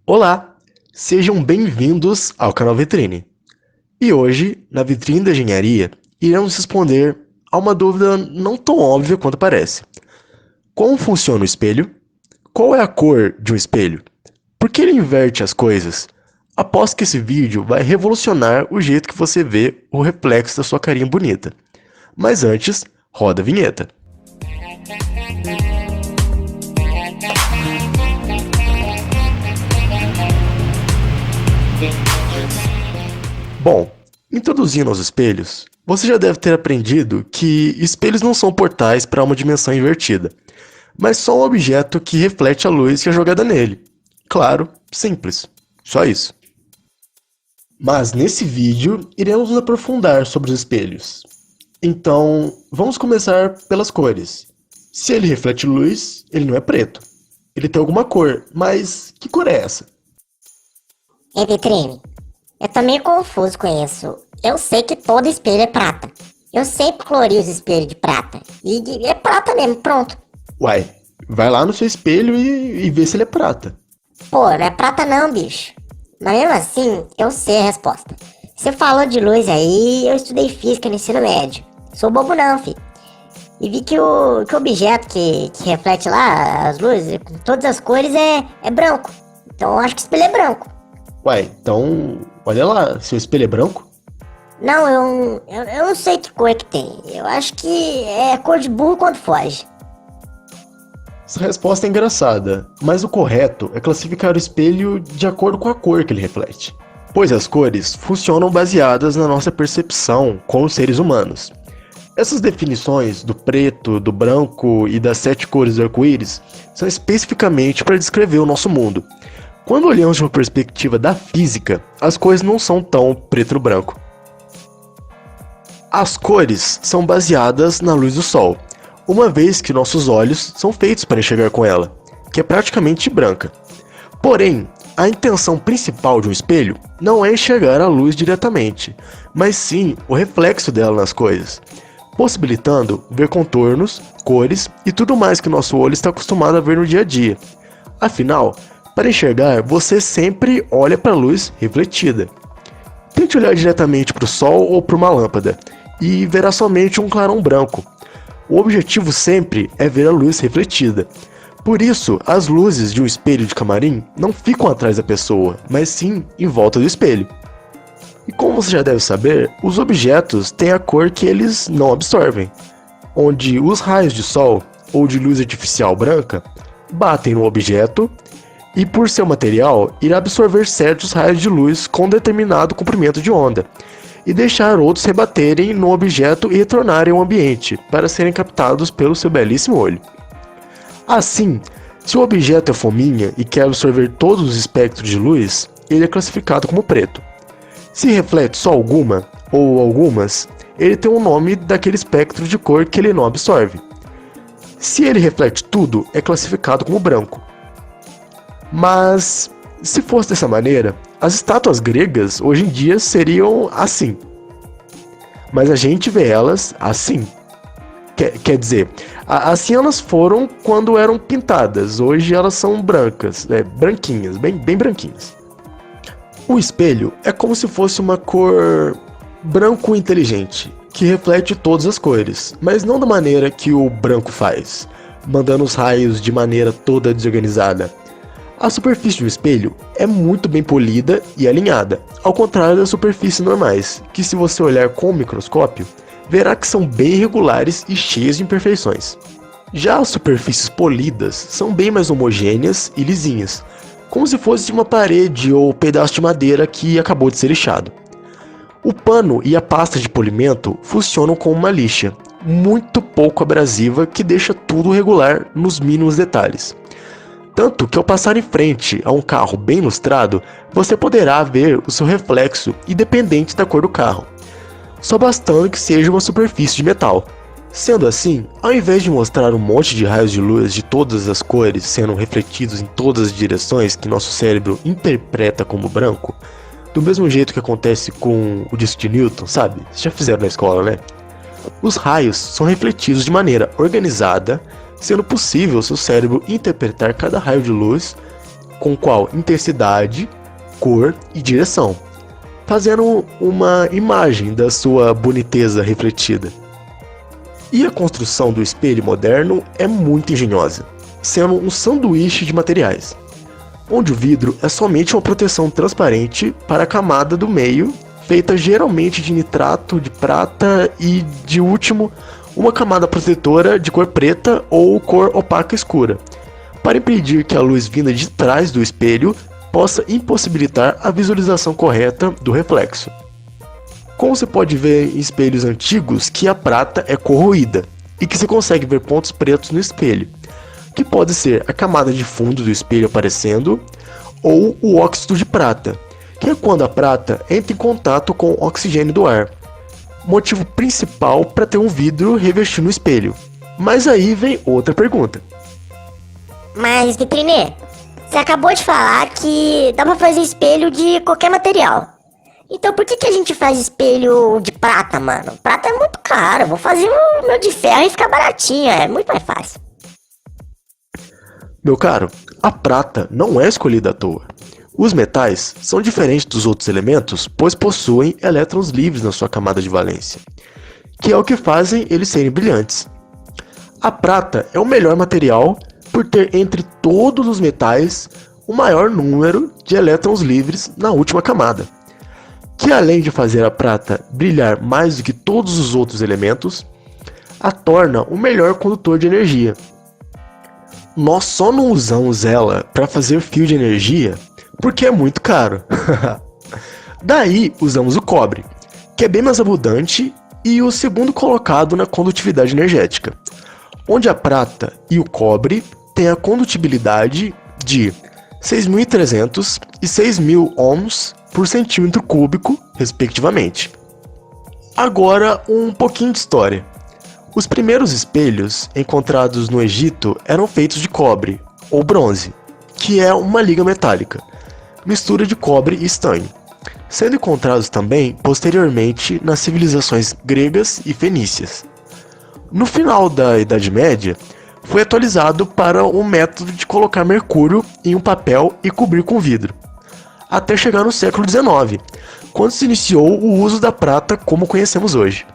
Olá, sejam bem-vindos ao canal Vitrine. E hoje, na Vitrine da Engenharia, iremos responder a uma dúvida não tão óbvia quanto parece. Como funciona o espelho? Qual é a cor de um espelho? Por que ele inverte as coisas? Aposto que esse vídeo vai revolucionar o jeito que você vê o reflexo da sua carinha bonita. Mas antes, roda a vinheta. Bom, introduzindo aos espelhos, você já deve ter aprendido que espelhos não são portais para uma dimensão invertida, mas só um objeto que reflete a luz que é jogada nele. Claro, simples, só isso. Mas nesse vídeo iremos nos aprofundar sobre os espelhos. Então, vamos começar pelas cores. Se ele reflete luz, ele não é preto. Ele tem alguma cor, mas que cor é essa? Ei, Vitrine, eu tô meio confuso com isso. Eu sei que todo espelho é prata. Eu sempre colori os espelhos de prata. E é prata mesmo, pronto. Uai, vai lá no seu espelho e vê se ele é prata. Pô, não é prata não, bicho. Mas mesmo assim, eu sei a resposta. Você falou de luz aí, eu estudei física no ensino médio. Sou bobo não, fi. E vi que o objeto que reflete lá as luzes, com todas as cores, é branco. Então eu acho que o espelho é branco. Uai, então, olha lá, seu espelho é branco? Não, eu não sei que cor que tem. Eu acho que é cor de burro quando foge. Essa resposta é engraçada, mas o correto é classificar o espelho de acordo com a cor que ele reflete. Pois as cores funcionam baseadas na nossa percepção como seres humanos. Essas definições do preto, do branco e das 7 cores do arco-íris são especificamente para descrever o nosso mundo. Quando olhamos de uma perspectiva da física, as cores não são tão preto no branco. As cores são baseadas na luz do sol, uma vez que nossos olhos são feitos para enxergar com ela, que é praticamente branca. Porém, a intenção principal de um espelho não é enxergar a luz diretamente, mas sim o reflexo dela nas coisas, possibilitando ver contornos, cores e tudo mais que nosso olho está acostumado a ver no dia a dia. Afinal, para enxergar, você sempre olha para a luz refletida. Tente olhar diretamente para o sol ou para uma lâmpada, e verá somente um clarão branco. O objetivo sempre é ver a luz refletida. Por isso, as luzes de um espelho de camarim não ficam atrás da pessoa, mas sim em volta do espelho. E como você já deve saber, os objetos têm a cor que eles não absorvem, onde os raios de sol ou de luz artificial branca batem no objeto e, por seu material, irá absorver certos raios de luz com determinado comprimento de onda, e deixar outros rebaterem no objeto e retornarem ao ambiente, para serem captados pelo seu belíssimo olho. Assim, se o objeto é fominha e quer absorver todos os espectros de luz, ele é classificado como preto. Se reflete só alguma, ou algumas, ele tem o nome daquele espectro de cor que ele não absorve. Se ele reflete tudo, é classificado como branco. Mas, se fosse dessa maneira, as estátuas gregas hoje em dia seriam assim. Mas a gente vê elas assim. Quer dizer, assim elas foram quando eram pintadas. Hoje elas são brancas, branquinhas, bem branquinhas. O espelho é como se fosse uma cor branco inteligente, que reflete todas as cores, mas não da maneira que o branco faz, mandando os raios de maneira toda desorganizada. A superfície do espelho é muito bem polida e alinhada, ao contrário das superfícies normais, que se você olhar com o microscópio, verá que são bem irregulares e cheias de imperfeições. Já as superfícies polidas são bem mais homogêneas e lisinhas, como se fosse uma parede ou pedaço de madeira que acabou de ser lixado. O pano e a pasta de polimento funcionam como uma lixa, muito pouco abrasiva que deixa tudo regular nos mínimos detalhes. Tanto que ao passar em frente a um carro bem lustrado, você poderá ver o seu reflexo independente da cor do carro, só bastando que seja uma superfície de metal. Sendo assim, ao invés de mostrar um monte de raios de luz de todas as cores sendo refletidos em todas as direções que nosso cérebro interpreta como branco, do mesmo jeito que acontece com o disco de Newton, sabe? Vocês já fizeram na escola, né? Os raios são refletidos de maneira organizada, sendo possível seu cérebro interpretar cada raio de luz com qual intensidade, cor e direção, fazendo uma imagem da sua boniteza refletida. E a construção do espelho moderno é muito engenhosa, sendo um sanduíche de materiais, onde o vidro é somente uma proteção transparente para a camada do meio, feita geralmente de nitrato de prata e, de último, uma camada protetora de cor preta ou cor opaca escura, para impedir que a luz vinda de trás do espelho possa impossibilitar a visualização correta do reflexo. Como você pode ver em espelhos antigos, que a prata é corroída e que se consegue ver pontos pretos no espelho, que pode ser a camada de fundo do espelho aparecendo ou o óxido de prata, que é quando a prata entra em contato com o oxigênio do ar, motivo principal para ter um vidro revestindo o espelho. Mas aí vem outra pergunta. Mas, Vitrinê, você acabou de falar que dá pra fazer espelho de qualquer material. Então por que a gente faz espelho de prata, mano? Prata é muito caro, vou fazer o meu de ferro e ficar baratinho, é muito mais fácil. Meu caro, a prata não é escolhida à toa. Os metais são diferentes dos outros elementos, pois possuem elétrons livres na sua camada de valência, que é o que fazem eles serem brilhantes. A prata é o melhor material por ter entre todos os metais o maior número de elétrons livres na última camada, que além de fazer a prata brilhar mais do que todos os outros elementos, a torna o melhor condutor de energia. Nós só não usamos ela para fazer fio de energia porque é muito caro. Daí usamos o cobre, que é bem mais abundante e o segundo colocado na condutividade energética, onde a prata e o cobre têm a condutibilidade de 6.300 e 6.000 ohms por centímetro cúbico, respectivamente. Agora, um pouquinho de história. Os primeiros espelhos encontrados no Egito eram feitos de cobre, ou bronze, que é uma liga metálica, mistura de cobre e estanho, sendo encontrados também posteriormente nas civilizações gregas e fenícias. No final da Idade Média, foi atualizado para o método de colocar mercúrio em um papel e cobrir com vidro, até chegar no século XIX, quando se iniciou o uso da prata como conhecemos hoje.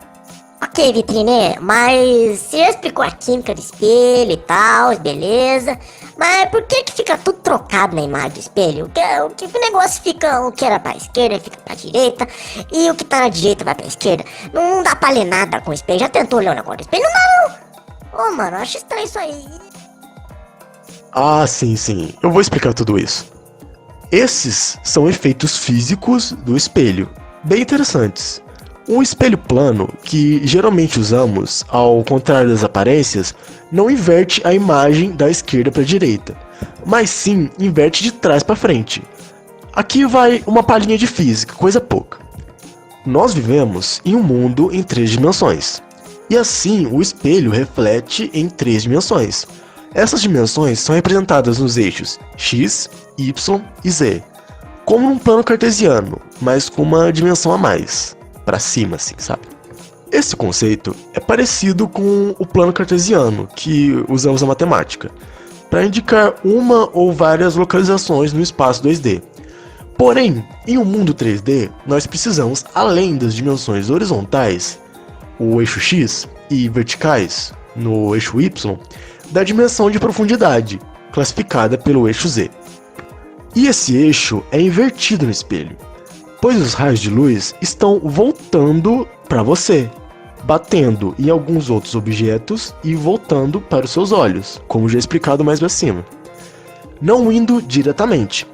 Ok, Vitrinê, mas você já explicou a química do espelho e tal, beleza. Mas por que fica tudo trocado na imagem do espelho? O negócio fica, o que era pra esquerda fica pra direita, e o que tá na direita vai pra esquerda. Não dá pra ler nada com o espelho. Já tentou ler o negócio do espelho? Não dá não. Ô, mano, eu acho estranho isso aí. Ah, sim, eu vou explicar tudo isso. Esses são efeitos físicos do espelho, bem interessantes. Um espelho plano, que geralmente usamos, ao contrário das aparências, não inverte a imagem da esquerda para a direita, mas sim inverte de trás para frente. Aqui vai uma palhinha de física, coisa pouca. Nós vivemos em um mundo em 3 dimensões, e assim o espelho reflete em 3 dimensões. Essas dimensões são representadas nos eixos x, y e z, como num plano cartesiano, mas com uma dimensão a mais. Pra cima, assim, sabe? Esse conceito é parecido com o plano cartesiano que usamos na matemática, para indicar uma ou várias localizações no espaço 2D. Porém, em um mundo 3D, nós precisamos, além das dimensões horizontais, o eixo X, e verticais, no eixo Y, da dimensão de profundidade, classificada pelo eixo Z. E esse eixo é invertido no espelho, pois os raios de luz estão voltando para você, batendo em alguns outros objetos e voltando para os seus olhos, como já explicado mais acima, não indo diretamente.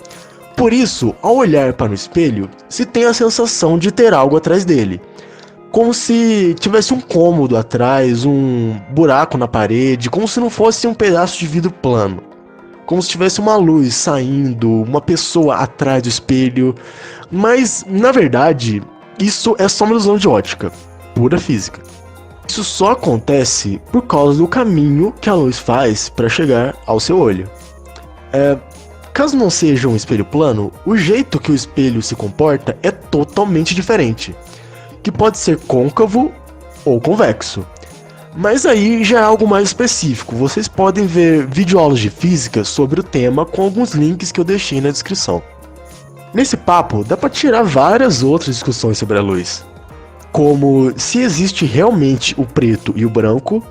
Por isso, ao olhar para o espelho, se tem a sensação de ter algo atrás dele, como se tivesse um cômodo atrás, um buraco na parede, como se não fosse um pedaço de vidro plano. Como se tivesse uma luz saindo, uma pessoa atrás do espelho. Mas, na verdade, isso é só uma ilusão de ótica, pura física. Isso só acontece por causa do caminho que a luz faz para chegar ao seu olho. Caso não seja um espelho plano, o jeito que o espelho se comporta é totalmente diferente, que pode ser côncavo ou convexo. Mas aí já é algo mais específico, vocês podem ver videoaulas de física sobre o tema com alguns links que eu deixei na descrição. Nesse papo dá para tirar várias outras discussões sobre a luz, como se existe realmente o preto e o branco,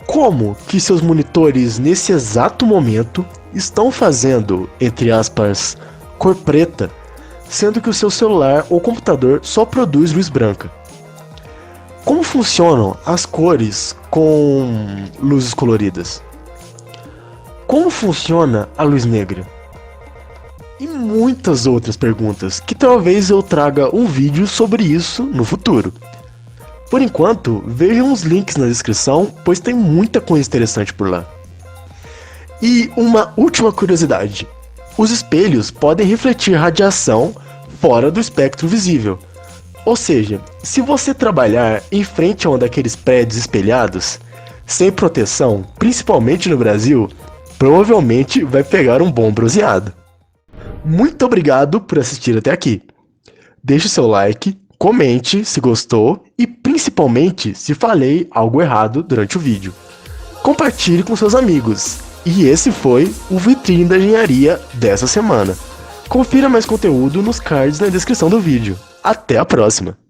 como que seus monitores nesse exato momento estão fazendo, entre aspas, cor preta, sendo que o seu celular ou computador só produz luz branca. Como funcionam as cores com luzes coloridas? Como funciona a luz negra? E muitas outras perguntas que talvez eu traga um vídeo sobre isso no futuro. Por enquanto, vejam os links na descrição, pois tem muita coisa interessante por lá. E uma última curiosidade: os espelhos podem refletir radiação fora do espectro visível. Ou seja, se você trabalhar em frente a um daqueles prédios espelhados, sem proteção, principalmente no Brasil, provavelmente vai pegar um bom bronzeado. Muito obrigado por assistir até aqui. Deixe seu like, comente se gostou e principalmente se falei algo errado durante o vídeo. Compartilhe com seus amigos. E esse foi o Vitrine da Engenharia dessa semana. Confira mais conteúdo nos cards na descrição do vídeo. Até a próxima!